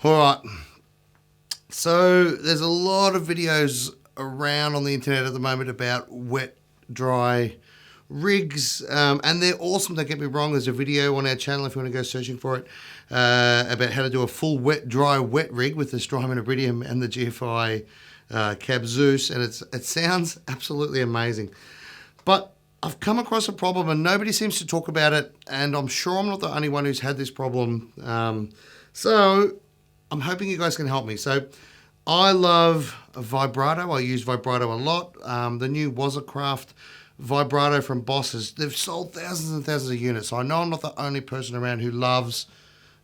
Alright, so there's a lot of videos around on the internet at the moment about wet, dry rigs, and they're awesome, don't get me wrong. There's a video on our channel if you want to go searching for it, about how to do a full wet, dry, wet rig with the Strymon Iridium and the GFI Cab Zeus, and it sounds absolutely amazing. But I've come across a problem and nobody seems to talk about it, and I'm sure I'm not the only one who's had this problem. So I'm hoping you guys can help me. So I love a vibrato. I use vibrato a lot. The new Wazacraft vibrato from Boss, they've sold thousands and thousands of units. So I know I'm not the only person around who loves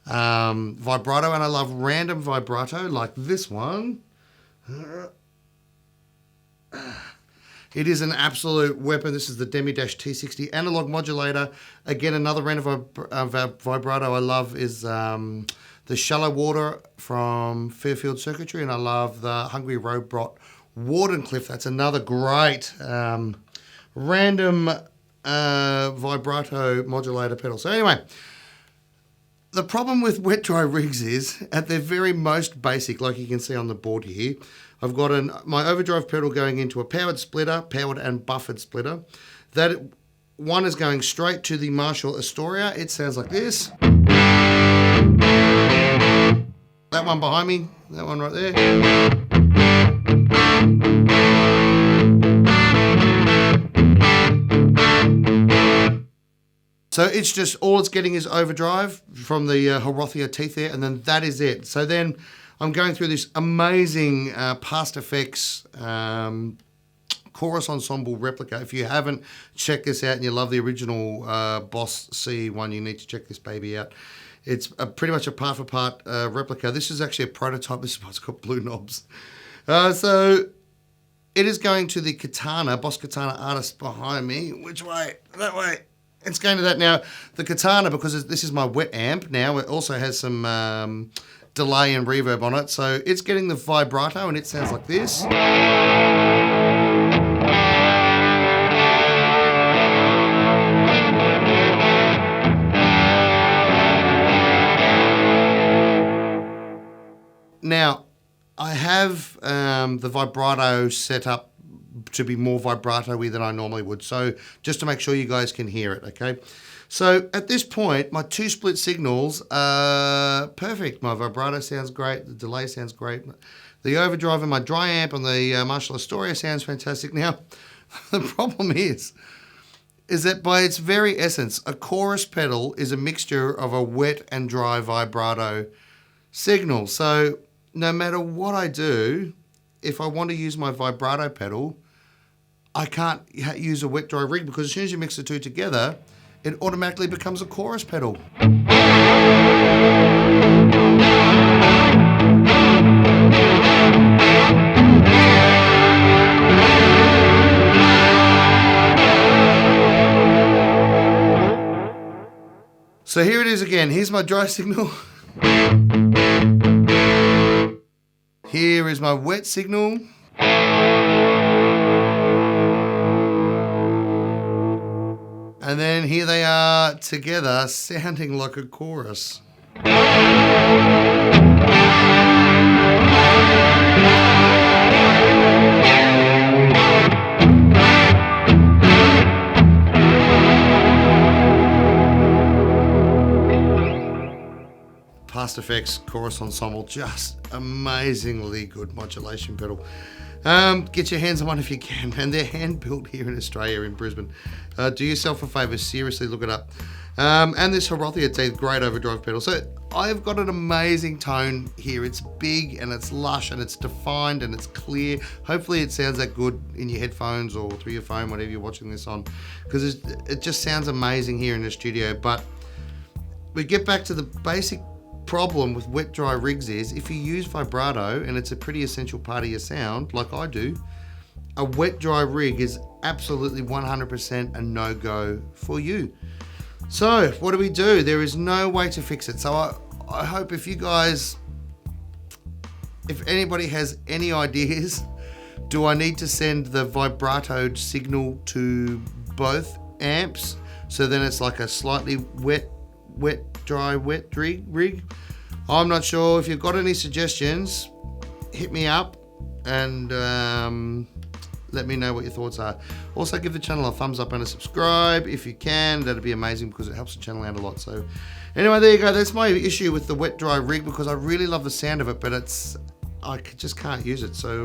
vibrato, and I love random vibrato like this one. It is an absolute weapon. This is the Demi-T60 analog modulator. Again, another random vibrato I love is the Shallow Water from Fairfield Circuitry, and I love the Hungry Robot Wardenclyffe. That's another great random vibrato modulator pedal. So anyway, the problem with wet dry rigs is at their very most basic, like you can see on the board here, I've got my overdrive pedal going into a powered splitter, powered and buffered splitter. That one is going straight to the Marshall Astoria. It sounds like this. That one behind me, that one right there. So it's just, all it's getting is overdrive from the Horothia teeth there, and then that is it. So then I'm going through this amazing Past Effects chorus ensemble replica. If you haven't checked this out and you love the original Boss C1, you need to check this baby out. It's pretty much a part-for-part replica. This is actually a prototype. This is what's got blue knobs. So it is going to the Katana, Boss Katana artist behind me. Which way? That way. It's going to that. Now, the Katana, because this is my wet amp now, it also has some delay and reverb on it. So it's getting the vibrato, and it sounds like this. Now, I have the vibrato set up to be more vibrato-y than I normally would. So just to make sure you guys can hear it, okay? So at this point, my two split signals are perfect. My vibrato sounds great. The delay sounds great. The overdrive in my dry amp on the Marshall Astoria sounds fantastic. Now, the problem is that by its very essence, a chorus pedal is a mixture of a wet and dry vibrato signal. So no matter what I do, if I want to use my vibrato pedal, I can't use a wet dry rig, because as soon as you mix the two together, it automatically becomes a chorus pedal. So here it is again. Here's my dry signal. Here is my wet signal. And then here they are together, sounding like a chorus. Past Effects chorus ensemble, just amazingly good modulation pedal. Get your hands on one if you can, and they're hand built here in Australia, in Brisbane. Do yourself a favour, seriously look it up. And this Horothia, it's a great overdrive pedal. So I've got an amazing tone here. It's big and it's lush and it's defined and it's clear. Hopefully it sounds that good in your headphones or through your phone, whatever you're watching this on, because it just sounds amazing here in the studio. But we get back to the basic problem with wet dry rigs is if you use vibrato, and it's a pretty essential part of your sound like I do, a wet dry rig is absolutely 100% a no-go for you. So what do? There is no way to fix it. So I hope if anybody has any ideas, do I need to send the vibrato signal to both amps so then it's like a slightly wet rig? I'm not sure. If you've got any suggestions, hit me up and let me know what your thoughts are. Also, give the channel a thumbs up and a subscribe if you can. That'd be amazing because it helps the channel out a lot. So anyway, there you go. That's my issue with the wet dry rig, because I really love the sound of it, but I just can't use it. So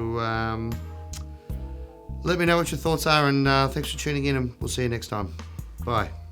let me know what your thoughts are, and thanks for tuning in, and we'll see you next time. Bye.